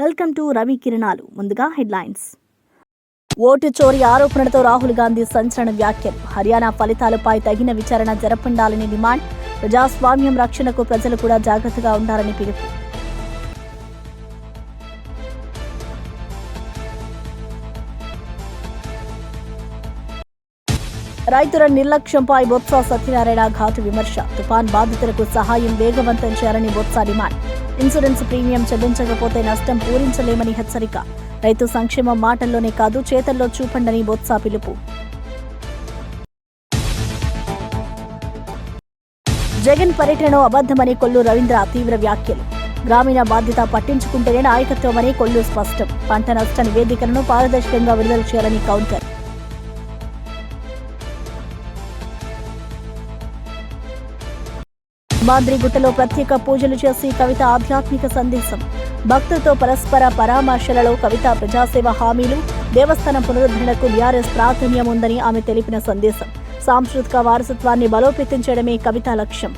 Welcome to Ravi కిరణాలు. ముందుగా headlines. Vote చోరీ ఆరోపణలతో రాహుల్ గాంధీ సంచలన వ్యాఖ్యలు. హర్యానా ఫలితాలపై తగిన విచారణ జరపండాలని డిమాండ్. ప్రజాస్వామ్యం రక్షణకు ప్రజలు కూడా జాగ్రత్తగా ఉండాలని పిలుపు. రైతుల నిర్లక్ష్యంపై బొత్స సత్యనారాయణ ఘాటు విమర్శ. తుఫాన్ బాధితులకు సహాయం వేగవంతం చేయాలని బొత్స డిమాండ్. ఇన్సూరెన్స్ ప్రీమియం చెల్లించకపోతే నష్టం పూరించలేమని హెచ్చరిక. రైతు సంక్షేమం మాటల్లోనే కాదు చేతల్లో చూపండని బొత్స పిలుపు. జగన్ పర్యటనలో అబద్ధమని కొల్లు రవీంద్ర తీవ్ర వ్యాఖ్యలు. గ్రామీణ బాధ్యత పట్టించుకుంటేనే నాయకత్వమని కొల్లు స్పష్టం. పంట నష్ట నివేదికలను పారదర్శకంగా విడుదల చేయాలని కౌంటర్. మాద్రిగుట్టలో ప్రత్యేక పూజలు చేసి కవిత ఆధ్యాత్మిక సందేశం. భక్తులతో పరస్పర పరామర్శలలో కవిత ప్రజాసేవ హామీలు. దేవస్థానం పునరుద్ధరణకు బీఆర్ఎస్ ప్రాధాన్యం ఉందని ఆమె తెలిపిన సందేశం. సాంస్కృతిక వారసత్వాన్ని బలోపేతం చేయడమే కవిత లక్ష్యం.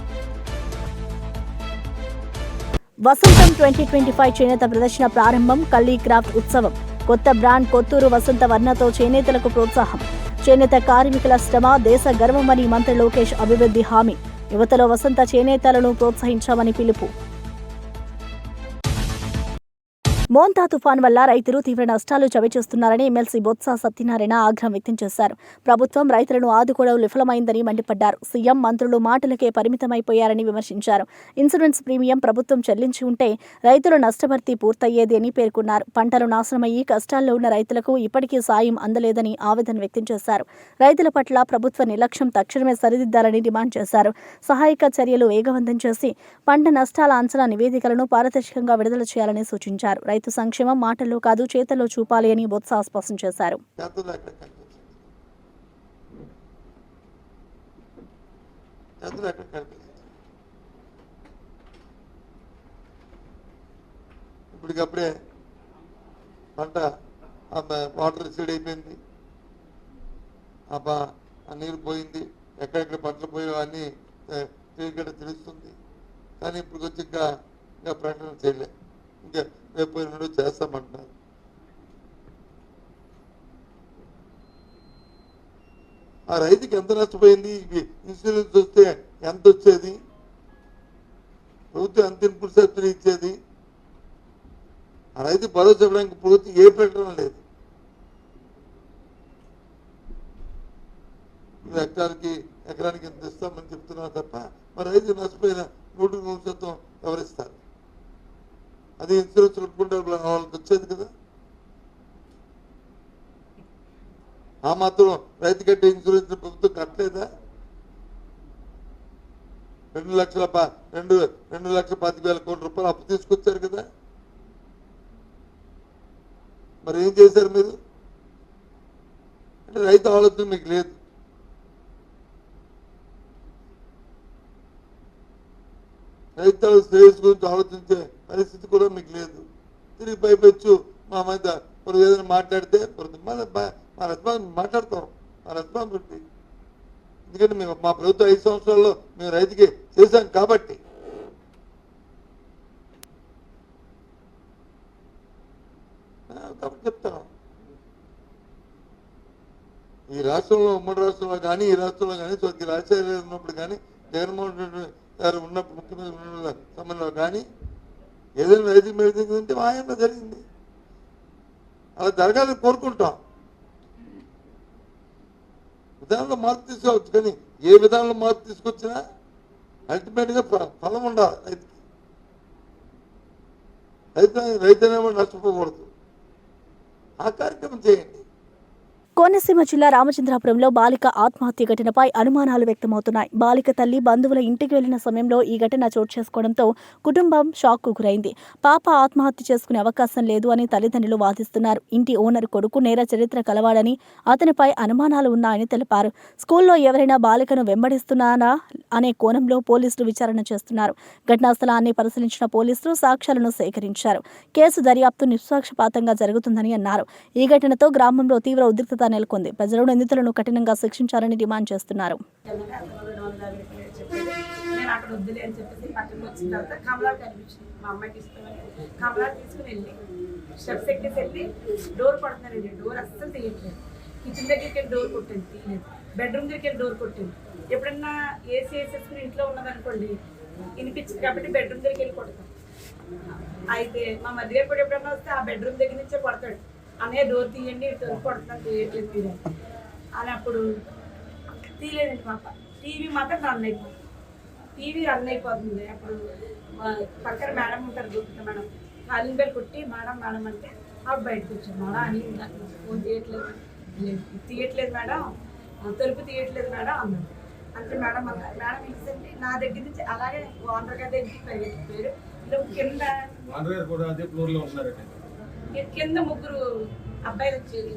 వసంతం 2025 చేనేత ప్రదర్శన ప్రారంభం. కల్లీ క్రాఫ్ట్ ఉత్సవం. కొత్త బ్రాండ్ కొత్తూరు వసంత వర్ణతో చేనేతలకు ప్రోత్సాహం. చేనేత కార్మికుల శ్రమ దేశ గర్వమని మంత్రి లోకేష్ అభివృద్ధి హామీ. యువతలో వసంత చేనేతలను ప్రోత్సహించామని పిలుపు. మోంతా తుఫాన్ వల్ల రైతులు తీవ్ర నష్టాలు చవిచూస్తున్నారని ఎమ్మెల్సీ బొత్స సత్యనారాయణ ఆగ్రహం వ్యక్తం చేశారు. ప్రభుత్వం రైతులను ఆదుకోవడం విఫలమైందని మండిపడ్డారు. సీఎం మంత్రులు మాటలకే పరిమితమైపోయారని విమర్శించారు. ఇన్సూరెన్స్ ప్రీమియం ప్రభుత్వం చెల్లించి ఉంటే రైతుల నష్టభర్తీ పూర్తయ్యేది అని పేర్కొన్నారు. పంటలు నాశనమయ్యి కష్టాల్లో ఉన్న రైతులకు ఇప్పటికీ సాయం అందలేదని ఆవేదన వ్యక్తం చేశారు. రైతుల పట్ల ప్రభుత్వ నిర్లక్ష్యం తక్షణమే సరిదిద్దాలని డిమాండ్ చేశారు. సహాయక చర్యలు వేగవంతం చేసి పంట నష్టాల అంచనా నివేదికలను పారదర్శకంగా విడుదల చేయాలని సూచించారు. రైతు సంక్షేమం మాటల్లో కాదు చేతల్లో చూపాలి అని బొత్స స్పష్టం చేశారు. ఇప్పటికప్పుడే పంట వాటర్ రిసీడ్ అయిపోయింది, ఆ నీరు పోయింది, ఎక్కడెక్కడ పంటలు పోయో అని తెలుస్తుంది. కానీ ఇప్పుడు వచ్చి ఇంకా ప్రకటన చేయలే. ఇంకా రేపు ఎన్నడూ చేస్తామంటున్నారు. ఆ రైతుకి ఎంత నష్టపోయింది, ఇన్సూరెన్స్ వస్తే ఎంత వచ్చేది, ప్రభుత్వం ఎంత ఇన్పుట్ సబ్సిడీ ఇచ్చేది, ఆ రైతు భరోసా ఇవ్వడానికి ప్రభుత్వం ఏ ప్రకటన లేదు. ఎకరానికి ఎంత ఇస్తామని చెప్తున్నారు తప్ప మరి రైతు నష్టపోయిన 100% ఎవరిస్తారు? అది ఇన్సూరెన్స్ కట్టుకుంటే వాళ్ళకి వచ్చేది కదా. ఆ మాత్రం రైతు కట్టే ఇన్సూరెన్స్ ప్రభుత్వం కట్టలేదా? 2,25,000 కోట్ల రూపాయలు అప్పు తీసుకొచ్చారు కదా. మరి ఏం చేశారు మీరు? అంటే రైతు ఆలోచన మీకు లేదు. రైతుల శ్రేయస్ గురించి ఆలోచించే పరిస్థితి కూడా మీకు లేదు. తిరిగి పైపెచ్చు మా మీద ఏదైనా మాట్లాడితే మా రెస్పాన్స్ మాట్లాడతాం, మా రెస్పాన్సిబిలిటీ. ఎందుకంటే మేము మా ప్రభుత్వం 5 సంవత్సరాల్లో మేము రైతుకి చేశాం కాబట్టి. చెప్తాను, ఈ రాష్ట్రంలో ఉమ్మడి రాష్ట్రంలో కానీ ఈ రాష్ట్రంలో కానీ స్వర్గీయ రాజశేఖర ఉన్నప్పుడు కానీ జగన్మోహన్ రెడ్డి గారు ఉన్నప్పుడు ముఖ్యమంత్రి సమయంలో కానీ ఏదైనా రైతు మెడిసిందంటే ఆయనలో జరిగింది. అలా జరగాలని కోరుకుంటాం. విధానంలో మార్పు తీసుకోవచ్చు, కానీ ఏ విధానంలో మార్పు తీసుకొచ్చినా అల్టిమేట్గా ఫలం ఉండాలి రైతుకి. రైతు అనేవాడు నష్టపోకూడదు. ఆ కార్యక్రమం చేయండి. కోనసీమ జిల్లా రామచంద్రాపురంలో బాలిక ఆత్మహత్య ఘటనపై అనుమానాలు వ్యక్తమవుతున్నాయి. బాలిక తల్లి బంధువుల ఇంటికి వెళ్లిన సమయంలో ఈ ఘటన చోటు చేసుకోవడంతో కుటుంబం షాక్కు గురైంది. పాప ఆత్మహత్య చేసుకునే అవకాశం లేదు అని తల్లిదండ్రులు వాదిస్తున్నారు. ఇంటి ఓనర్ కొడుకు నేర చరిత్ర కలవాడని, అతనిపై అనుమానాలు ఉన్నాయని తెలిపారు. స్కూల్లో ఎవరైనా బాలికను వెంబడిస్తున్నారా అనే కోణంలో పోలీసులు విచారణ చేస్తున్నారు. ఘటనా స్థలాన్ని పరిశీలించిన పోలీసులు సాక్ష్యాలను సేకరించారు. కేసు దర్యాప్తు నిష్పక్షపాతంగా జరుగుతుందని అన్నారు. ఈ ఘటనతో గ్రామంలో తీవ్ర ఉద్రిక్తత నెలకొంది. ప్రజలు నిందితులను కఠినంగా శిక్షించాలని డిమాండ్ చేస్తున్నారు. వద్దులే అని చెప్పేసి పక్కన వచ్చిన తర్వాత కమలా కనిపించింది. మా అమ్మాయికి ఇష్టమని కమలా తీసుకుని వెళ్ళి స్టెప్స్ ఎక్కేసి వెళ్ళి డోర్ కొడుతున్నానండి. డోర్ అస్సలు తీయట్లేదు. కిచెన్ దగ్గరికి వెళ్ళి డోర్ కొట్టాను, తీయలేదు. బెడ్రూమ్ దగ్గరికి వెళ్ళి డోర్ కొట్టాను. ఎప్పుడన్నా ఏసీ వేసేసుకుని ఇంట్లో ఉన్నదనుకోండి వినిపించింది కాబట్టి బెడ్రూమ్ దగ్గరికి వెళ్ళి కొడతాను. అయితే మా మధ్య గారు కూడా ఎప్పుడన్నా వస్తే ఆ బెడ్రూమ్ దగ్గర నుంచే కొడతాడు, అనే డోర్ తీయండి, డోర్ కొడుతున్నాను తీయట్లేదు మీరు అని. అప్పుడు తీయలేదండి పాప. టీవీ మాత్రం రన్ అయిపోతుంది. టీవీ రన్ అయిపోతుంది. అప్పుడు పక్కన మేడం ఉంటారు, గుర్తు మేడం, కాలింగ్ బెల్ కొట్టి మేడం మేడం అంటే అప్పుడు బయటకు వచ్చాను. మేడం అని ఫోన్ తీయట్లేదు మేడం, తలుపు తీయట్లేదు మేడం అన్నాడు. అంటే మేడం అన్నారు. మేడం ఏంటంటే నా దగ్గర నుంచి అలాగే ఓనర్ గారి దగ్గరికి పేరు కింద కింద ముగ్గురు అబ్బాయిలు వచ్చేది,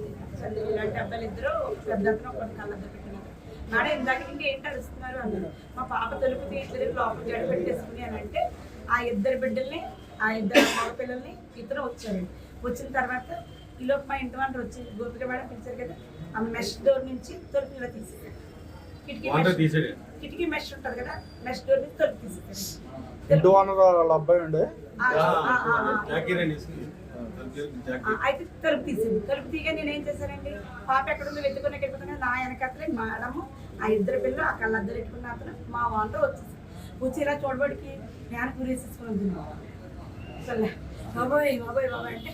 ఇలాంటి అబ్బాయిలు ఇద్దరు, పెద్ద ఒకటి కళ్ళతో పెట్టినారు. మేడం ఇందాక ఇంకా ఏంటి అరుస్తున్నారు అన్నారు. మా పాప తలుపు తీయట్లేదు, లోపల జడ పెట్టేసుకుని అని అంటే ఆ ఇద్దరు బిడ్డల్ని, ఆ ఇద్దరు మగ పిల్లల్ని ఇద్దరు వచ్చారండి. వచ్చిన తర్వాత ఈలోపు మా ఇంటి వాళ్ళు వచ్చి గోపిక మేడం పిలిచారు కదా, ఆ మెష్ డోర్ నుంచి తలుపు ఇలా తీసేసారు. కిటికీ మెష్ ఉంటుంది కదా, మెష్ డోర్ నుంచి తలుపు తీసేసారు. అయితే తలుపు తీసింది. తలుపు తీగా నేనేం చేశానండి, పాప ఎక్కడుందో వెతుకున్నా నా వెనకతలే మేడము, ఆ ఇద్దరు పిల్లలు, ఆ కళ్ళద్దరు పెట్టుకున్న అతను మా వాళ్ళు వచ్చేసి వచ్చి ఇలా చూడబడికి నేను కూరేసేసుకుని బాబోయ్ బాబోయ్ బాబోయ్ అంటే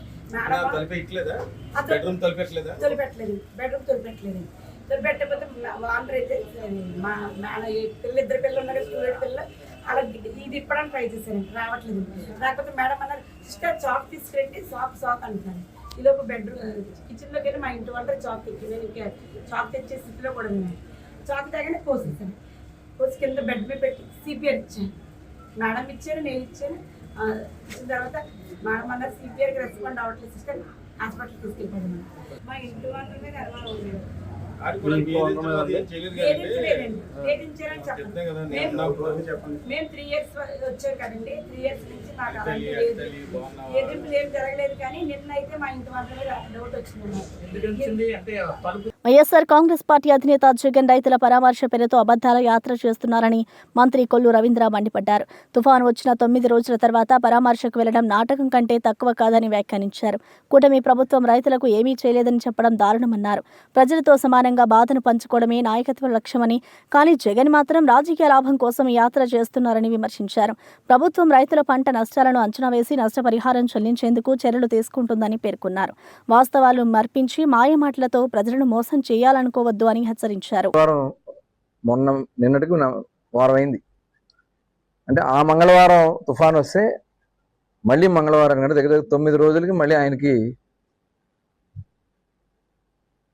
బెడ్రూమ్ తొలిపెట్టలేదు. తొలిపెట్టకపోతే వాండర్ అయితే మా ఇద్దరు పిల్లలు ఉన్నారు, స్టూడెంట్ పిల్లలు, అలా ఇది ఇప్పడానికి ట్రై చేశారండి, రావట్లేదు. రాకపోతే మేడం అన్నారు, సిస్టర్ చాక్ తీసుకెళ్ళి చాక్ అంటున్నాను. ఈలోపు బెడ్రూమ్ కిచెన్లోకి వెళ్ళి మా ఇంటి వాళ్ళ చాక్ తెచ్చింది. ఇంకా చాక్ తెచ్చే స్థితిలో కూడా ఉన్నాయి. చాక్ తేగానే కోసేసాను. కోసి కింద బెడ్ మీద పెట్టి సిపిఆర్ ఇచ్చాను. మేడం ఇచ్చాను, నేను ఇచ్చాను. ఇచ్చిన తర్వాత మేడం అన్నారు సిపిఆర్కి రెస్పాండ్ అవ్వట్లేదు సిస్టర్, హాస్పిటల్కి తీసుకెళ్ళిపోయాను. మా ఇంటి వాళ్ళ మీద అరవై ఉండేది. మేము 3 years వచ్చారు కదండి, 3 years నుంచి నాకు అలాంటి ఎదింపులు ఏం జరగలేదు. కానీ నిన్న అయితే మా ఇంటి వాళ్ళ మీద డౌట్ వచ్చింది. వైఎస్ఆర్ కాంగ్రెస్ పార్టీ అధినేత జగన్ రైతుల పరామర్శ పేరుతో అబద్దాల యాత్ర చేస్తున్నారని మంత్రి కొల్లు రవీంద్ర మండిపడ్డారు. తుఫాను వచ్చిన 9 రోజుల తర్వాత పరామర్శకు వెళ్లడం నాటకం కంటే తక్కువ కాదని వ్యాఖ్యానించారు. కూటమి ప్రభుత్వం రైతులకు ఏమీ చేయలేదని చెప్పడం దారుణమన్నారు. ప్రజలతో సమానంగా బాధను పంచుకోవడమే నాయకత్వ లక్ష్యమని, కానీ జగన్ మాత్రం రాజకీయ లాభం కోసం ఈ యాత్ర చేస్తున్నారని విమర్శించారు. ప్రభుత్వం రైతుల పంట నష్టాలను అంచనా వేసి నష్టపరిహారం చెల్లించేందుకు చర్యలు తీసుకుంటుందని పేర్కొన్నారు. వాస్తవాలు మర్పించి మాయమాటలతో ప్రజలను మోసం చేయాలనుకోవద్దు అని హెచ్చరించారు. నిన్నటికి వారం అయింది అంటే ఆ మంగళవారం తుఫాన్ వస్తే మళ్ళీ మంగళవారం కంటే దగ్గర 9 రోజులకి మళ్ళీ ఆయనకి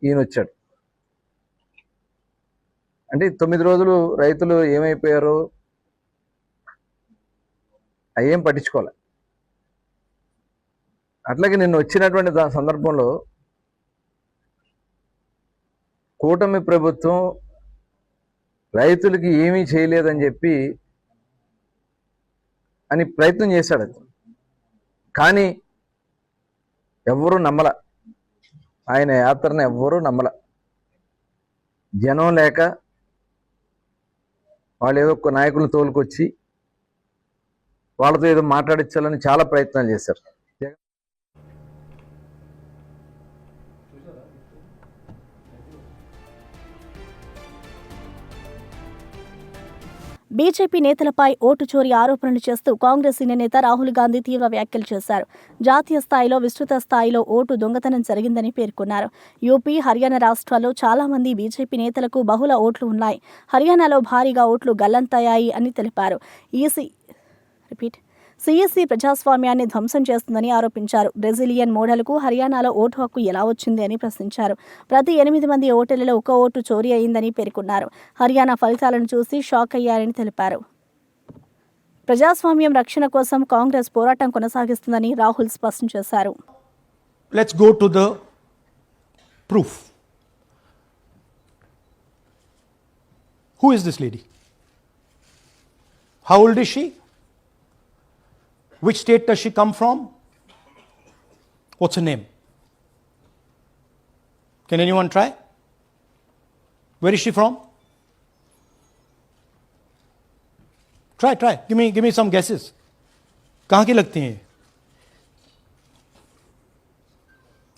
ఈయన వచ్చాడు. అంటే 9 రోజులు రైతులు ఏమైపోయారో అయ్యేం పట్టించుకోవాలి. అట్లాగే నిన్న వచ్చినటువంటి సందర్భంలో కూటమి ప్రభుత్వం రైతులకి ఏమీ చేయలేదని చెప్పి అని ప్రయత్నం చేశాడు. కానీ ఎవ్వరూ నమ్మల, ఆయన యాత్రను ఎవ్వరూ నమ్మల. జనం లేక వాళ్ళు ఏదో ఒక నాయకులను తోలుకొచ్చి వాళ్ళతో ఏదో మాట్లాడించాలని చాలా ప్రయత్నాలు చేశారు. బీజేపీ నేతలపై ఓటు చోరీ ఆరోపణలు చేస్తూ కాంగ్రెస్ సీనియర్ నేత రాహుల్ గాంధీ తీవ్ర వ్యాఖ్యలు చేశారు. జాతీయ స్థాయిలో విస్తృత స్థాయిలో ఓటు దొంగతనం జరిగిందని పేర్కొన్నారు. యూపీ, హర్యానా రాష్ట్రాల్లో చాలా మంది బీజేపీ నేతలకు బహుళ ఓట్లు ఉన్నాయి. హర్యానాలో భారీగా ఓట్లు గల్లంతయ్యాయి అని తెలిపారు. సిఎస్సి ప్రజాస్వామ్యాన్ని ధ్వంసం చేస్తుందని ఆరోపించారు. బ్రెజిలియన్ మోడల్కు హర్యానాలో ఓటు హక్కు ఎలా వచ్చింది అని ప్రశ్నించారు. ప్రతి 8 మంది ఓటర్లలో 1 ఓటు చోరీ అయిందని పేర్కొన్నారు. హర్యానా ఫలితాలను చూసి షాక్ అయ్యారని తెలిపారు. ప్రజాస్వామ్యం రక్షణ కోసం కాంగ్రెస్ పోరాటం కొనసాగిస్తుందని రాహుల్ స్పష్టం చేశారు. Let's go to the proof. Who is this lady? How old is she? Which state does she come from? What's her name? Can anyone try? Where is she from? Try. Give me some guesses. कहाँ की लगती हैं?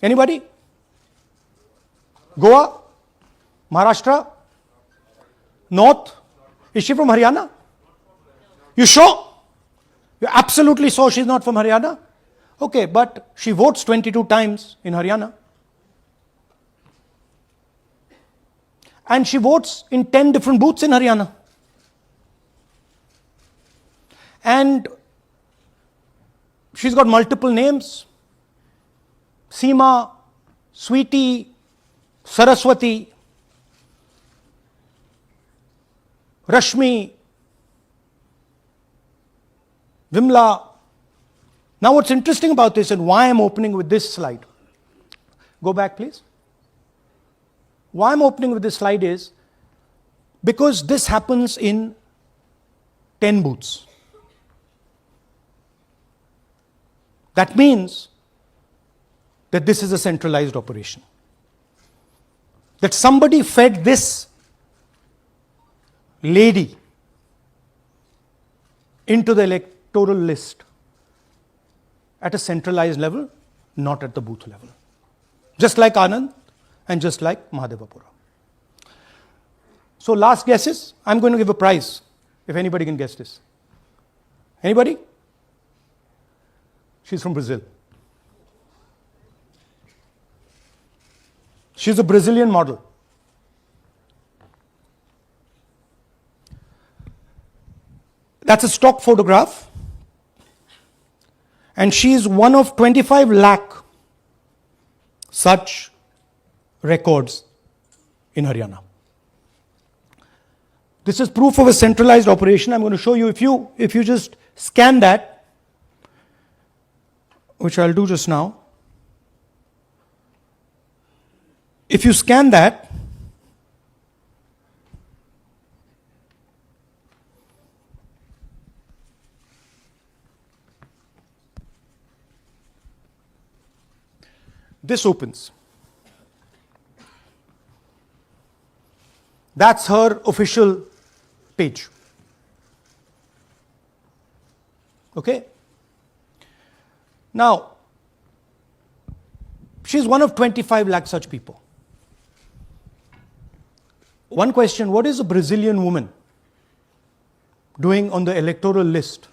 Anybody? Goa? Maharashtra? North? Is she from Haryana? You sure? You're absolutely sure she's not from Haryana? Okay, but she votes 22 times in Haryana. And she votes in 10 different booths in Haryana. And she's got multiple names. Seema, Sweetie, Saraswati, Rashmi, Vimla. Now what's interesting about this and why I'm opening with this slide. Go back please. Why I'm opening with this slide is because this happens in 10 booths. That means that this is a centralized operation. That somebody fed this lady into the electoral list at a centralized level, not at the booth level. Just like Anand and just like Mahadevapura. So last guesses, I'm going to give a prize if anybody can guess this. Anybody? She's from Brazil. She's a Brazilian model. That's a stock photograph. And she's one of 25 lakh such records in Haryana. This is proof of a centralized operation. I'm going to show you, if you just scan that, which I'll do just now. If you scan that, this opens. That's her official page. Okay? Now, she's one of 25 lakh such people. One question, what is a Brazilian woman doing on the electoral list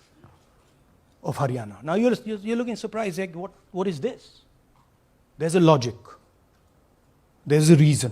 of Haryana? Now you're looking surprised, like, what is this? There's a logic. There's a reason.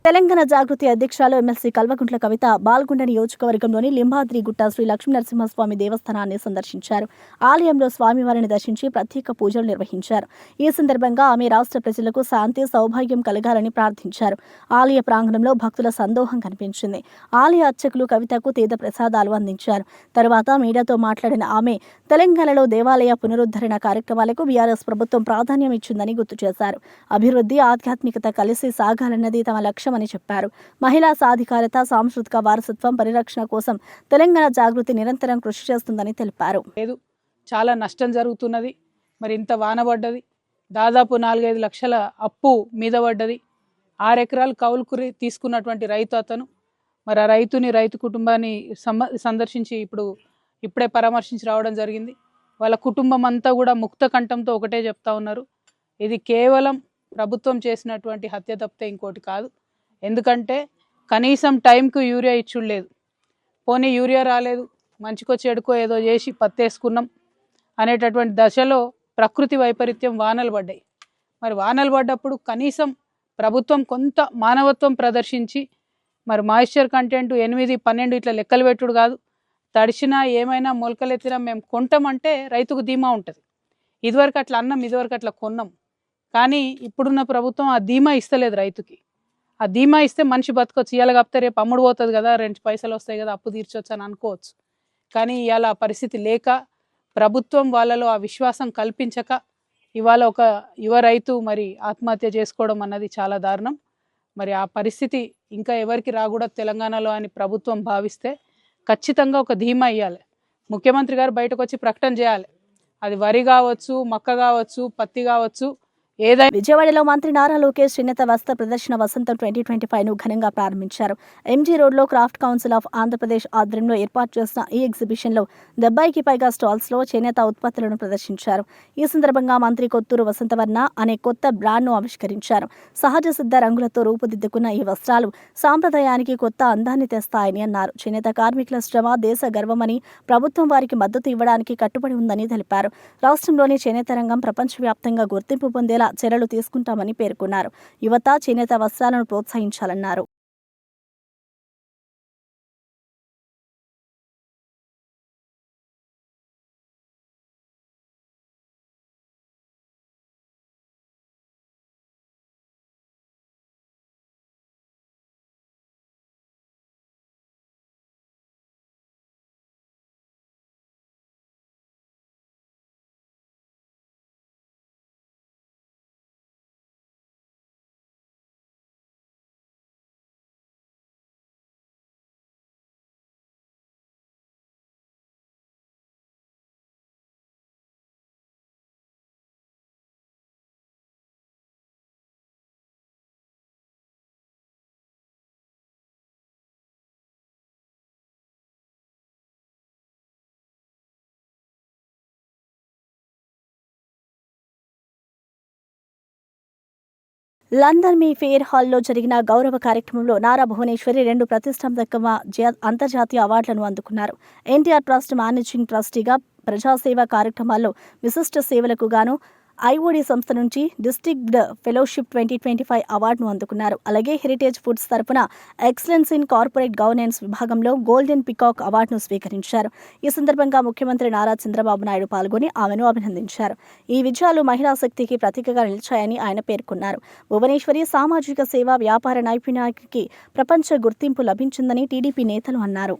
Telangana జాగృతి అధ్యక్షురాలు MLC Kalvakuntla Kavitha Balkonda నియోజకవర్గంలోని లింబాద్రి గుట్ట శ్రీ లక్ష్మీనరసింహస్వామి దేవస్థానాన్ని సందర్శించారు. ఆలయంలో స్వామివారిని దర్శించి ప్రత్యేక పూజలు నిర్వహించారు. ఈ సందర్భంగా ఆమె రాష్ట్ర ప్రజలకు శాంతి సౌభాగ్యం కలగాలని ప్రార్థించారు. ఆలయ ప్రాంగణంలో భక్తుల సందోహం కనిపించింది. ఆలయ అర్చకులు కవితకు తీర్థ ప్రసాదాలు అందించారు. తర్వాత మీడియాతో మాట్లాడిన ఆమె తెలంగాణలో దేవాలయ పునరుద్ధరణ కార్యక్రమాలకు బీఆర్ఎస్ ప్రభుత్వం ప్రాధాన్యం ఇచ్చిందని గుర్తు చేశారు. అభివృద్ధి, ఆధ్యాత్మికత కలిసి సాగాలన్నది తమ లక్ష్యం అని చెప్పారు. మహిళా సాధికారత, సాంస్కృతిక వారసత్వం పరిరక్షణ కోసం తెలంగాణ జాగృతి నిరంతరం కృషి చేస్తుందని తెలిపారు. లేదు, చాలా నష్టం జరుగుతున్నది. మరి ఇంత వాన పడ్డది, దాదాపు 4-5 లక్షల అప్పు మీద పడ్డది. 6 ఎకరాలు కౌలుకు తీసుకున్నటువంటి రైతు అతను. మరి ఆ రైతు కుటుంబాన్ని సందర్శించి ఇప్పుడే పరామర్శించి రావడం జరిగింది. వాళ్ళ కుటుంబం అంతా కూడా ముక్త కంఠంతో ఒకటే చెప్తా ఉన్నారు, ఇది కేవలం ప్రభుత్వం చేసినటువంటి హత్య తప్పితే ఇంకోటి కాదు. ఎందుకంటే కనీసం టైంకు యూరియా ఇచ్చుడు లేదు. పోనీ యూరియా రాలేదు, మంచికో చెడుకో ఏదో చేసి పత్తేసుకున్నాం అనేటటువంటి దశలో ప్రకృతి వైపరీత్యం వానలు పడ్డాయి. మరి వానలు పడ్డప్పుడు కనీసం ప్రభుత్వం కొంత మానవత్వం ప్రదర్శించి మరి మాయిశ్చర్ కంటెంట్ 8, 12 ఇట్లా లెక్కలు పెట్టుడు కాదు, తడిచినా ఏమైనా మొలకలెత్తినా మేము కొంటామంటే రైతుకు ధీమా ఉంటుంది. ఇదివరకు అట్లా అన్నం, ఇదివరకు అట్లా కొన్నాం. కానీ ఇప్పుడున్న ప్రభుత్వం ఆ ధీమా ఇస్తలేదు రైతుకి. ఆ ధీమా ఇస్తే మనిషి బతకొచ్చు, ఇవాళ కాకపోతే రేపు అమ్ముడు పోతుంది కదా, 2 పైసలు వస్తాయి కదా, అప్పు తీర్చొచ్చు అని అనుకోవచ్చు. కానీ ఇవాళ ఆ పరిస్థితి లేక, ప్రభుత్వం వాళ్ళలో ఆ విశ్వాసం కల్పించక ఇవాళ ఒక యువ రైతు మరి ఆత్మహత్య చేసుకోవడం అన్నది చాలా దారుణం. మరి ఆ పరిస్థితి ఇంకా ఎవరికి రాకూడదు తెలంగాణలో అని ప్రభుత్వం భావిస్తే ఖచ్చితంగా ఒక ధీమా ఇవ్వాలి. ముఖ్యమంత్రి గారు బయటకు వచ్చి ప్రకటన చేయాలి. అది వరి కావచ్చు, మక్క కావచ్చు, పత్తి కావచ్చు, ఏదైనా విజయవాడలో మంత్రి నారా లోకేష్ చేనేత వస్త్ర ప్రదర్శన వసంతం 2025 ను ఘనంగా ప్రారంభించారు. ఎంజీ రోడ్లో క్రాఫ్ట్ కౌన్సిల్ ఆఫ్ ఆంధ్రప్రదేశ్ ఆధ్వర్యంలో ఏర్పాటు చేసిన ఈ ఎగ్జిబిషన్లో 70కి పైగా స్టాల్స్లో చేనేత ఉత్పత్తులను ప్రదర్శించారు. ఈ సందర్భంగా మంత్రి కొత్తూరు వసంతవర్ణ అనే కొత్త బ్రాండ్ను ఆవిష్కరించారు. సహజ సిద్ధ రంగులతో రూపుదిద్దుకున్న ఈ వస్త్రాలు సాంప్రదాయానికి కొత్త అందాన్ని తెస్తాయని అన్నారు. చేనేత కార్మికుల శ్రమ దేశ గర్వమని, ప్రభుత్వం వారికి మద్దతు ఇవ్వడానికి కట్టుబడి ఉందని తెలిపారు. రాష్ట్రంలోని చేనేత రంగం ప్రపంచవ్యాప్తంగా గుర్తింపు పొందేలా చర్యలు తీసుకుంటామని పేర్కొన్నారు. యువత చేనేత వస్త్రాలను ప్రోత్సహించాలన్నారు. లండన్ మీ ఫెయిర్ హాల్లో జరిగిన గౌరవ కార్యక్రమంలో నారా భువనేశ్వరి 2 ప్రతిష్టాత్మక అంతర్జాతీయ అవార్డులను అందుకున్నారు. ఎన్టీఆర్ ట్రస్ట్ మేనేజింగ్ ట్రస్టీగా ప్రజాసేవా కార్యక్రమాల్లో విశిష్ట సేవలకు గాను ఐఓడి సంస్థ నుంచి డిస్టింగ్డ్ ఫెలోషిప్ 2025 అవార్డును అందుకున్నారు. అలాగే హెరిటేజ్ ఫుడ్స్ తరపున ఎక్సలెన్స్ ఇన్ కార్పొరేట్ గవర్నెన్స్ విభాగంలో గోల్డెన్ పికాక్ అవార్డును స్వీకరించారు. ఈ సందర్భంగా ముఖ్యమంత్రి నారా చంద్రబాబు నాయుడు పాల్గొని ఆమెను అభినందించారు. ఈ విజయాలు మహిళా శక్తికి ప్రతీకగా నిలిచాయని ఆయన పేర్కొన్నారు. భువనేశ్వరి సామాజిక సేవ, వ్యాపార నైపుణ్యానికి ప్రపంచ గుర్తింపు లభించిందని టీడీపీ నేతలు అన్నారు.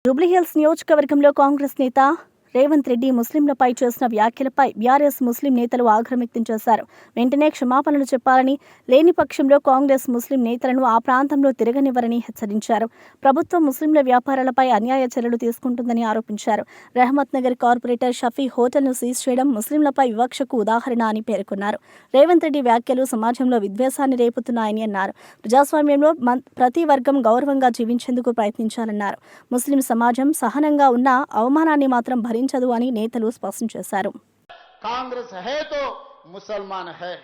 జూబ్లీహిల్స్ నియోజకవర్గంలో కాంగ్రెస్ నేత రేవంత్ రెడ్డి ముస్లింలపై చేసిన వ్యాఖ్యలపై బీఆర్ఎస్ ముస్లిం నేతలు ఆగ్రహం వ్యక్తం చేశారు. వెంటనే క్షమాపణలు చెప్పాలని, లేని పక్షంలో కాంగ్రెస్ ముస్లిం నేతలను ఆ ప్రాంతంలో తిరగనివ్వరని హెచ్చరించారు. ప్రభుత్వం ముస్లింల వ్యాపారాలపై అన్యాయ చర్యలు తీసుకుంటుందని ఆరోపించారు. రహమత్ నగర్ కార్పొరేటర్ షఫీ హోటల్ను సీజ్ చేయడం ముస్లింలపై వివక్షకు ఉదాహరణ అని పేర్కొన్నారు. రేవంత్ రెడ్డి వ్యాఖ్యలు సమాజంలో విద్వేషాన్ని రేపుతున్నాయని అన్నారు. ప్రజాస్వామ్యంలో ప్రతి వర్గం గౌరవంగా జీవించేందుకు ప్రయత్నించాలన్నారు. ముస్లిం సమాజం సహనంగా ఉన్న అవమానాన్ని మాత్రం భరించదు అని నేతలు స్పష్టం చేశారు. कांग्रेस है तो मुसलमान है,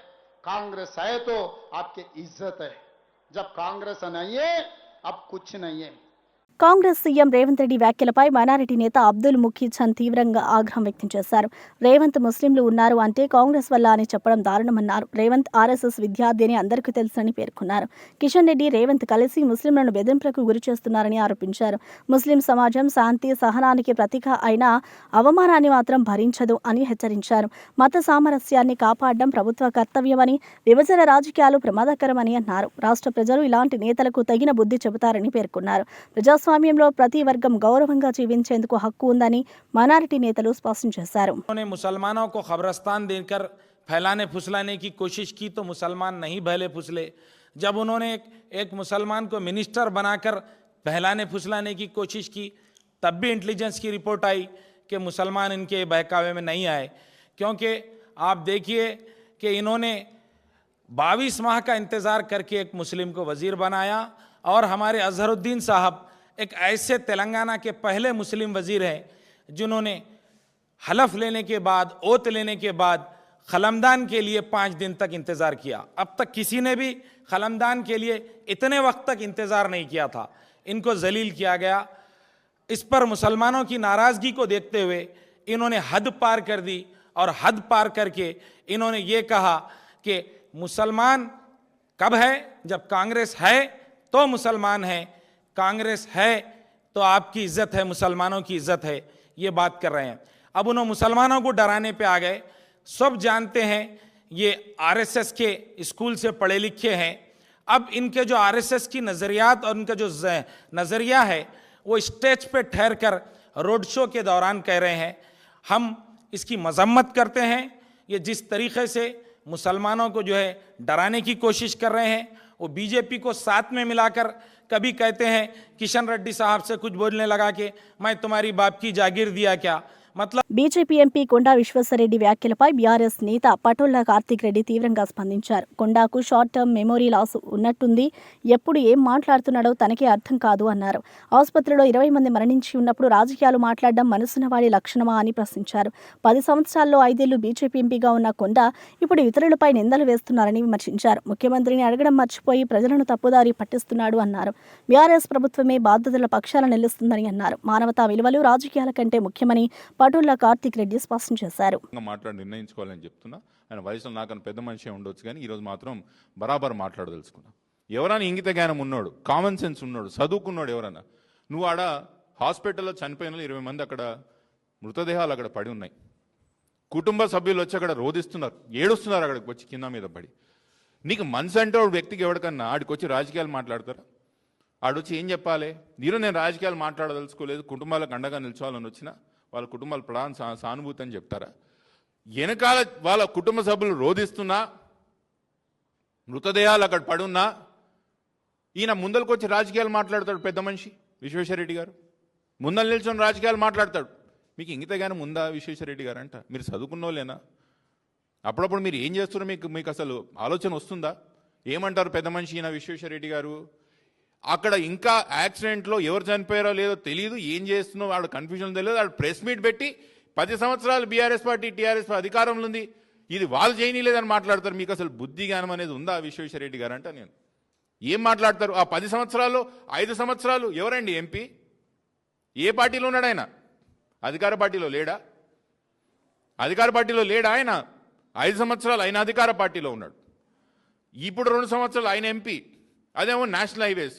कांग्रेस है तो आपकी इज्जत है, जब कांग्रेस नहीं है अब कुछ नहीं है. కాంగ్రెస్ సీఎం రేవంత్ రెడ్డి వ్యాఖ్యలపై మైనారిటీ నేత అబ్దుల్ ముఖీ చంద్ తీవ్రంగా ఆగ్రహం వ్యక్తం చేశారు. రేవంత్ ముస్లింలు ఉన్నారు అంటే కాంగ్రెస్ వల్ల అని చెప్పడం దారుణమన్నారు. రేవంత్ ఆర్ఎస్ఎస్ విద్యార్థి అని అందరికీ తెలుసని పేర్కొన్నారు. కిషన్ రెడ్డి, రేవంత్ కలిసి ముస్లింలను బెదింపులకు గురి చేస్తున్నారని ఆరోపించారు. ముస్లిం సమాజం శాంతి, సహనానికి ప్రతీక అయిన అవమానాన్ని మాత్రం భరించదు అని హెచ్చరించారు. మత సామరస్యాన్ని కాపాడడం ప్రభుత్వ కర్తవ్యమని, విభజన రాజకీయాలు ప్రమాదకరమని అన్నారు. రాష్ట్ర ప్రజలు ఇలాంటి నేతలకు తగిన బుద్ధి చెబుతారని పేర్కొన్నారు. ప్రజాస్వామ్యంలో ప్రతి వర్గం గౌరవంగా జీవించేందుకు హక్కు ఉందని మైనారిటీ నేతలు స్పష్టం చేశారు. मुसलमानों को खबरस्तान देकर फैलाने फुसलाने की कोशिश की तो मुसलमान नहीं भले फुसले. जब उन्होंने एक मुसलमान को मिनिस्टर बनाकर बहलाने फुसलाने की कोशिश की तब भी इंटेलिजेंस की रिपोर्ट आई कि मुसलमान इनके बहकावे में नहीं आए. क्योंकि आप देखिए कि इन्होंने 22 माह का इंतज़ार करके एक मुस्लिम को वज़ीर बनाया और हमारे अजहरुद्दीन साहब एक ऐसे तेलंगाना के पहले मुस्लिम वज़ीर हैं जिन्होंने हलफ लेने के बाद, ओत लेने के बाद खलमदान के लिए 5 दिन तक इंतज़ार किया. अब तक किसी ने भी खलमदान के लिए इतने वक्त तक इंतज़ार नहीं किया था. इनको जलील किया गया. इस पर मुसलमानों की नाराज़गी को देखते हुए इन्होंने हद पार कर दी और हद पार करके इन्होंने ये कहा कि मुसलमान कब है? जब कांग्रेस है तो मुसलमान है, कांग्रेस है तो आपकी इज्जत है, मुसलमानों की इज्जत है, ये बात कर रहे हैं. अब उन्होंने मुसलमानों को डराने पे आ गए. सब जानते हैं ये आरएसएस के स्कूल से पढ़े लिखे हैं. अब इनके जो आरएसएस की नज़रियात और उनका जो नज़रिया है वो स्टेज पे ठहर कर रोड शो के दौरान कह रहे हैं. हम इसकी मजम्मत करते हैं. ये जिस तरीके से मुसलमानों को जो है डराने की कोशिश कर रहे हैं वो बीजेपी को साथ में मिलाकर कभी कहते हैं किशन रेड्डी साहब से कुछ बोलने लगा कि मैं तुम्हारी बाप की जागीर दिया क्या, मतलब బీజేపీ ఎంపీ కొండా విశ్వేశ్వరరెడ్డి వ్యాఖ్యలపై బీఆర్ఎస్ నేత పటోళ్ల కార్తీక్ రెడ్డి తీవ్రంగా స్పందించారు. కొండాకు షార్ట్ టర్మ్ మెమోరీ లాస్ ఉన్నట్టుంది, ఎప్పుడు ఏం మాట్లాడుతున్నాడో తనకే అర్థం కాదు అన్నారు. ఆసుపత్రిలో 20 మంది మరణించి ఉన్నప్పుడు రాజకీయాలు మాట్లాడడం మనసునవాడి లక్షణమా అని ప్రశ్నించారు. 10 సంవత్సరాల్లో 5 ఏళ్లు బీజేపీ ఎంపీగా ఉన్న కొండా ఇప్పుడు ఇతరులపై నిందలు వేస్తున్నారని విమర్శించారు. ముఖ్యమంత్రిని అడగడం మర్చిపోయి ప్రజలను తప్పుదారి పట్టిస్తున్నాడు అన్నారు. బీఆర్ఎస్ ప్రభుత్వమే బాధితుల పక్షాన నిలుస్తుందని అన్నారు. మానవతా విలువలు రాజకీయాల కంటే ముఖ్యమని పటోళ్ల కార్తీక్ రెడ్డి స్పష్టం చేశారు. మాట్లాడి నిర్ణయించుకోవాలని చెప్తున్నా. ఆయన వయసులో నాకన్నా పెద్ద మనిషి ఉండొచ్చు, కానీ ఈరోజు మాత్రం బరాబర్ మాట్లాడదలుచుకున్నా. ఎవరైనా ఇంగిత జ్ఞానం ఉన్నాడు, కామన్ సెన్స్ ఉన్నాడు, చదువుకున్నాడు ఎవరైనా, నువ్వు ఆడ హాస్పిటల్లో చనిపోయిన 20 మంది అక్కడ మృతదేహాలు అక్కడ పడి ఉన్నాయి. కుటుంబ సభ్యులు వచ్చి అక్కడ రోధిస్తున్నారు, ఏడుస్తున్నారు అక్కడికి వచ్చి కింద మీద పడి. నీకు మనసు అంటే ఒక వ్యక్తికి ఎవరికన్నా ఆడికి వచ్చి రాజకీయాలు మాట్లాడతారా? ఆడొచ్చి ఏం చెప్పాలి? నేను రాజకీయాలు మాట్లాడదలుచుకోలేదు, కుటుంబాలకు అండగా నిల్చోవాలని వచ్చినా వాళ్ళ కుటుంబాల ప్రాణ సానుభూతి అని చెప్తారా? వెనకాల వాళ్ళ కుటుంబ సభ్యులు రోధిస్తున్నా, మృతదేహాలు అక్కడ పడున్నా ఈయన ముందరకు వచ్చి రాజకీయాలు మాట్లాడతాడు. పెద్ద మనిషి విశ్వేశ్వరరెడ్డి గారు ముందర నిల్చొని రాజకీయాలు మాట్లాడతాడు. మీకు ఇంగితగానే ఉందా విశ్వేశ్వరరెడ్డి గారు అంట? మీరు చదువుకున్నోళ్ళేనా? అప్పుడప్పుడు మీరు ఏం చేస్తున్నారో మీకు అసలు ఆలోచన వస్తుందా? ఏమంటారు పెద్ద మనిషి ఈయన విశ్వేశ్వరరెడ్డి గారు? అక్కడ ఇంకా యాక్సిడెంట్లో ఎవరు చనిపోయారో లేదో తెలియదు, ఏం చేస్తున్నావు వాడు కన్ఫ్యూజన్ తెలియదు. వాడు ప్రెస్ మీట్ పెట్టి 10 సంవత్సరాలు బీఆర్ఎస్ పార్టీ టీఆర్ఎస్ అధికారంలో ఉంది, ఇది వాళ్ళు చేయనీలేదని మాట్లాడతారు. మీకు అసలు బుద్ధి జ్ఞానం అనేది ఉందా విశ్వేశ్వరరెడ్డి గారు అంట? నేను ఏం మాట్లాడతారు? ఆ 10 సంవత్సరాలు 5 సంవత్సరాలు ఎవరండి ఎంపీ? ఏ పార్టీలో ఉన్నాడు ఆయన? అధికార పార్టీలో లేడా? అధికార పార్టీలో లేడా ఆయన? 5 సంవత్సరాలు ఆయన అధికార పార్టీలో ఉన్నాడు. ఇప్పుడు 2 సంవత్సరాలు ఆయన ఎంపీ, అదేమో నేషనల్ హైవేస్.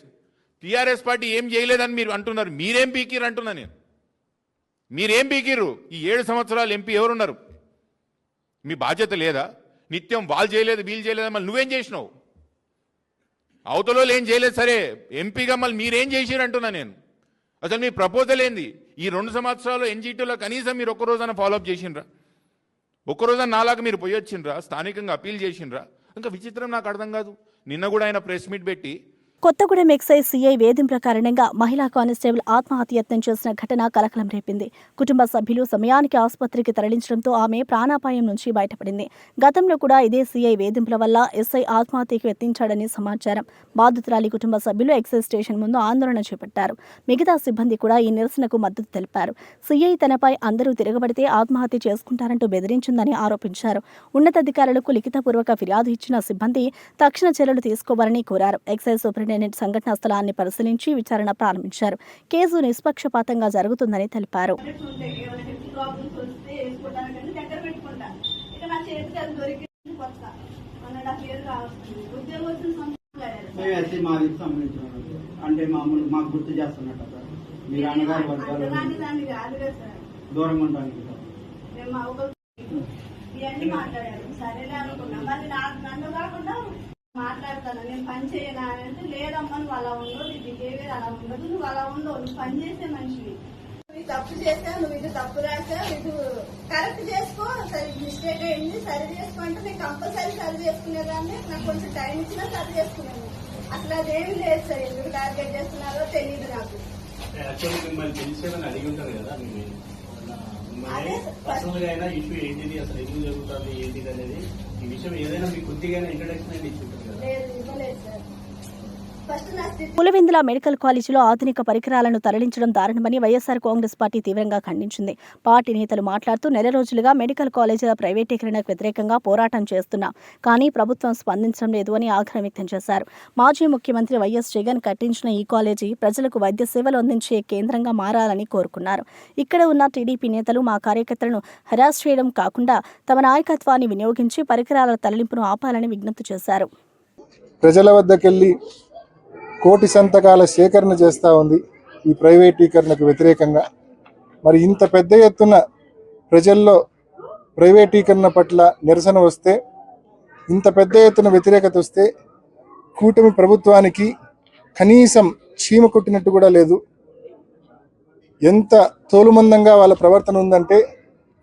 టీఆర్ఎస్ పార్టీ ఏం చేయలేదని మీరు అంటున్నారు. మీరేం పీకిరు అంటున్నా నేను. మీరేం పీకిరు? ఈ 7 సంవత్సరాలు ఎంపీ ఎవరున్నారు? మీ బాధ్యత లేదా? నిత్యం వాళ్ళు చేయలేదు వీళ్ళు చేయలేదు, మళ్ళీ నువ్వేం చేసినావు? అవతలో ఏం చేయలేదు సరే, ఎంపీగా మళ్ళీ మీరేం చేసిరు అంటున్నా నేను. అసలు మీ ప్రపోజల్ ఏంది? ఈ 2 సంవత్సరాలు ఎన్జీటీలో కనీసం మీరు ఒక్కరోజైనా ఫాలోఅప్ చేసిండ్రా? ఒక్కరోజైనా నాలాగా మీరు పోయి వచ్చిండ్రా? స్థానికంగా అప్పీల్ చేసిండ్రా? ఇంకా విచిత్రం నాకు అర్థం కాదు. నిన్న కూడా ఆయన ప్రెస్ మీట్ పెట్టి కొత్తగూడెం ఎక్సైజ్ సీఐ వేధింపుల కారణంగా మహిళా కానిస్టేబుల్ ఆత్మహత్యయత్నం చేసిన ఘటన కలకలం రేపింది. కుటుంబ సభ్యులు సమయానికి ఆసుపత్రికి తరలించడంతో ఆమె ప్రాణాపాయం నుంచి బయటపడింది. గతంలో కూడా ఇదే సీఐ వేధింపుల వల్ల ఎస్ఐ ఆత్మహత్యకు యత్నించాడని సమాచారం. బాధితురాలి కుటుంబ సభ్యులు ఎక్సైజ్ స్టేషన్ ముందు ఆందోళన చేపట్టారు. మిగతా సిబ్బంది కూడా ఈ నిరసనకు మద్దతు తెలిపారు. సీఐ తనపై అందరూ తిరగబడితే ఆత్మహత్య చేసుకుంటారంటూ బెదిరించిందని ఆరోపించారు. ఉన్నతాధికారులకు లిఖితపూర్వక ఫిర్యాదు ఇచ్చిన సిబ్బంది తక్షణ చర్యలు తీసుకోవాలని కోరారు. ఎక్సైజ్ సూపరింటెండెంట్ సంఘటనా స్థలాన్ని పరిశీలించి విచారణ ప్రారంభించారు. కేసు నిష్పక్షపాతంగా జరుగుతుందని తెలిపారు. అంటే మామూలు మాకు గుర్తు చేస్తున్నట్టు మీరు అన్నగారు దూరంగా ఉంటానికి ఇవన్నీ మాట్లాడారు. సరేలే అనుకున్నా. మరి నన్ను కాకుండా మాట్లాడతాను, నేను పని చేయనా అంటే లేదమ్మా నువ్వు అలా ఉండవు, నీ బిహేవియర్ అలా ఉండదు, నువ్వు అలా ఉండవు, నువ్వు పని చేసే మనిషివి, నువ్వు తప్పు చేసావు, నువ్వు ఇది తప్పు రాసావు, ఇది కరెక్ట్ చేసుకో, సరే మిస్టేక్ అయింది సరి చేసుకో అంటే నేను కంపల్సరీ సరి చేసుకునేదాన్ని. నాకు కొంచెం టైం ఇచ్చినా సరి చేసుకునేది. అసలు అదేమి లేదు సార్, ఎందుకు టార్గెట్ చేస్తున్నారో తెలియదు నాకు. పులివెందుల మెడికల్ కాలేజీలో ఆధునిక పరికరాలను తరలించడం దారుణమని వైఎస్ఆర్ కాంగ్రెస్ పార్టీ తీవ్రంగా ఖండించింది. పార్టీ నేతలు మాట్లాడుతూ నెల రోజులుగా మెడికల్ కాలేజీల ప్రైవేటీకరణకు వ్యతిరేకంగా పోరాటం చేస్తున్నాం, కానీ ప్రభుత్వం స్పందించడం లేదు అని ఆగ్రహం వ్యక్తం చేశారు. మాజీ ముఖ్యమంత్రి వైఎస్ జగన్ కట్టించిన ఈ కాలేజీ ప్రజలకు వైద్య సేవలు అందించే కేంద్రంగా మారాలని కోరుకున్నారు. ఇక్కడ ఉన్న టీడీపీ నేతలు మా కార్యకర్తలను హెరాస్ చేయడం కాకుండా తమ నాయకత్వాన్ని వినియోగించి పరికరాల తరలింపును ఆపాలని విజ్ఞప్తి చేశారు. ప్రజల వద్దకెళ్లి కోటి సంతకాల సేకరణ చేస్తూ ఉంది ఈ ప్రైవేటీకరణకు వ్యతిరేకంగా. మరి ఇంత పెద్ద ఎత్తున ప్రజల్లో ప్రైవేటీకరణ పట్ల నిరసన వస్తే, ఇంత పెద్ద ఎత్తున వ్యతిరేకత వస్తే కూటమి ప్రభుత్వానికి కనీసం చీమ కొట్టినట్టు కూడా లేదు. ఎంత తోలుమందంగా వాళ్ళ ప్రవర్తన ఉందంటే,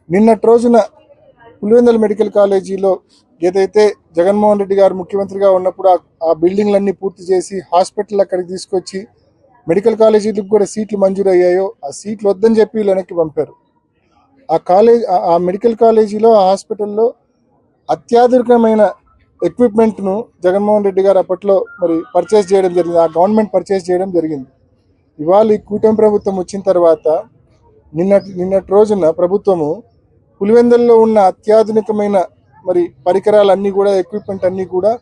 నిన్నటి రోజున పులివెందుల మెడికల్ కాలేజీలో ఏదైతే జగన్మోహన్ రెడ్డి గారు ముఖ్యమంత్రిగా ఉన్నప్పుడు ఆ బిల్డింగ్లన్నీ పూర్తి చేసి హాస్పిటల్ అక్కడికి తీసుకొచ్చి మెడికల్ కాలేజీలకు కూడా సీట్లు మంజూరు అయ్యాయో ఆ సీట్లు వద్దని చెప్పి వీళ్ళు వెనక్కి పంపారు. ఆ మెడికల్ కాలేజీలో ఆ హాస్పిటల్లో అత్యాధునికమైన ఎక్విప్మెంట్ను జగన్మోహన్ రెడ్డి గారు అప్పట్లో మరి పర్చేస్ చేయడం జరిగింది. ఆ గవర్నమెంట్ పర్చేస్ చేయడం జరిగింది. ఇవాళ ఈ కూటమి ప్రభుత్వం వచ్చిన తర్వాత నిన్నటి రోజున ప్రభుత్వము పులివెందుల్లో ఉన్న అత్యాధునికమైన మరి పరికరాలన్నీ కూడా ఎక్విప్మెంట్ అన్నీ కూడా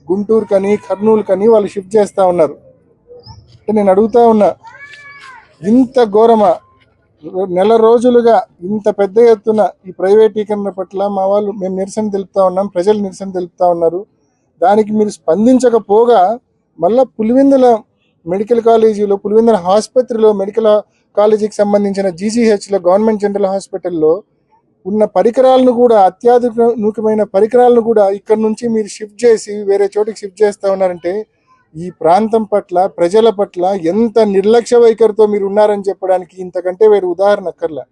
గుంటూరు కని కర్నూలు కని వాళ్ళు షిఫ్ట్ చేస్తూ ఉన్నారు. అంటే నేను అడుగుతా ఉన్నా, ఇంత ఘోరమా? నెల రోజులుగా ఇంత పెద్ద ఎత్తున ఈ ప్రైవేటీకరణ పట్ల మేము నిరసన తెలుపుతా ఉన్నాం, ప్రజలు నిరసన తెలుపుతా ఉన్నారు. దానికి మీరు స్పందించకపోగా మళ్ళా పులివెందుల మెడికల్ కాలేజీలో, పులివెందుల ఆసుపత్రిలో, మెడికల్ కాలేజీకి సంబంధించిన జీజీహెచ్లో, గవర్నమెంట్ జనరల్ హాస్పిటల్లో ఉన్న పరికరాలను కూడా, అత్యాధునికమైన పరికరాలను కూడా ఇక్కడ నుంచి మీరు షిఫ్ట్ చేసి వేరే చోటికి షిఫ్ట్ చేస్తూ ఉన్నారంటే ఈ ప్రాంతం పట్ల, ప్రజల పట్ల ఎంత నిర్లక్ష్య వైఖరితో మీరు ఉన్నారని చెప్పడానికి ఇంతకంటే వేరే ఉదాహరణ అక్కర్లా.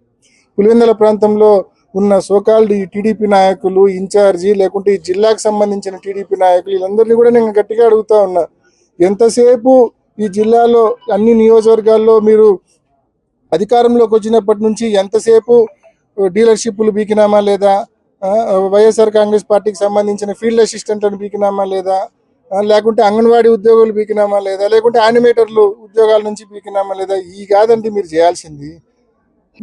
పులివెందుల ప్రాంతంలో ఉన్న సోకాల్డ్ ఈ టీడీపీ నాయకులు, ఇన్ఛార్జి, లేకుంటే ఈ జిల్లాకు సంబంధించిన టీడీపీ నాయకులు, వీళ్ళందరినీ కూడా నేను గట్టిగా అడుగుతా ఉన్నా, ఎంతసేపు ఈ జిల్లాలో అన్ని నియోజకవర్గాల్లో మీరు అధికారంలోకి వచ్చినప్పటి నుంచి ఎంతసేపు డీలర్షిప్లు బీకినామా లేదా, వైఎస్ఆర్ కాంగ్రెస్ పార్టీకి సంబంధించిన ఫీల్డ్ అసిస్టెంట్లను బీకినామా లేదా, లేకుంటే అంగన్వాడీ ఉద్యోగులు బీకినామా లేదా, లేకుంటే యానిమేటర్లు ఉద్యోగాల నుంచి బీకినామా లేదా? ఈ కాదండి మీరు చేయాల్సింది.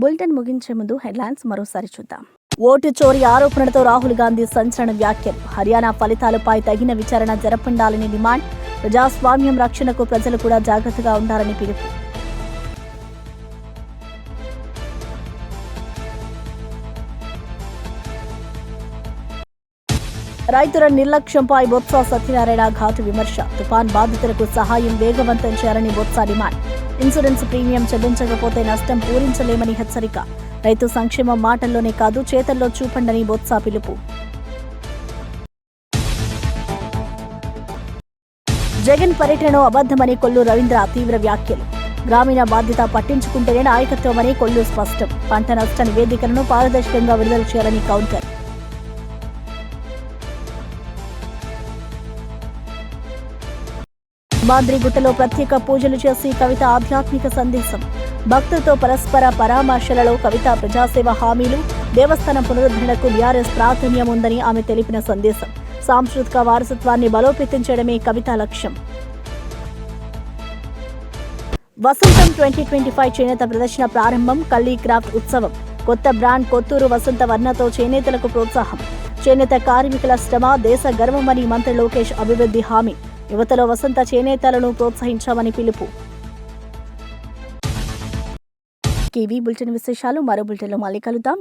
బులెటిన్ ముగించే ముందు హెడ్లైన్స్ మరోసారి చూద్దాం. ఓటు చోరీ ఆరోపణలతో రాహుల్ గాంధీ సంచలన వ్యాఖ్యలు. హర్యానా ఫలితాలపై తగిన విచారణ జరపండాలని డిమాండ్. ప్రజాస్వామ్యం రక్షణకు ప్రజలు కూడా జాగ్రత్తగా ఉండాలని పిలుపు. రైతుల నిర్లక్ష్యంపై బొత్స సత్యనారాయణ ఘాటు విమర్శ. తుఫాన్ బాధితులకు సహాయం వేగవంతం చేయాలని బొత్స డిమాండ్. ఇన్సూరెన్స్ ప్రీమియం చెల్లించకపోతే నష్టం పూరించలేమని హెచ్చరిక. రైతు సంక్షేమం మాటల్లోనే కాదు చేతల్లో చూపండని బొత్స పిలుపు. జగన్ పర్యటనలో అబద్ధమని కొల్లు రవీంద్ర తీవ్ర వ్యాఖ్యలు. గ్రామీణ బాధ్యత పట్టించుకుంటేనే నాయకత్వమని కొల్లు స్పష్టం. పంట నష్ట నివేదికలను పారదర్శకంగా విడుదల చేయాలని కౌంటర్. మాద్రిగుట్టలో ప్రత్యేక పూజలు చేసి కవిత ఆధ్యాత్మిక సందేశం. భక్తులతో పరస్పర పరామర్శలలో కవిత ప్రజాసేవ హామీలు. దేవస్థానం పునరుద్ధరణకు బీఆర్ఎస్ ప్రాధాన్యం ఉందని ఆమె తెలిపిన సందేశం. సాంస్కృతిక వారసత్వాన్ని బలోపేతం చేయడమే కవిత లక్ష్యం. వసంతం 2025 చేనేత ప్రదర్శన ప్రారంభం. కల్లీ క్రాఫ్ట్ ఉత్సవం. కొత్త బ్రాండ్ కొత్తూరు వసంత వర్ణతో చేనేతలకు ప్రోత్సాహం. చేనేత కార్మికుల శ్రమ దేశ గర్వమని మంత్రి లోకేష్ అభివృద్ధి హామీ. యువతలో వసంత చేనేతలను ప్రోత్సహించామని పిలుపు. బులెటిన్ విశేషాలు మరో బులెటిన్లో మళ్ళీ కలుద్దాం.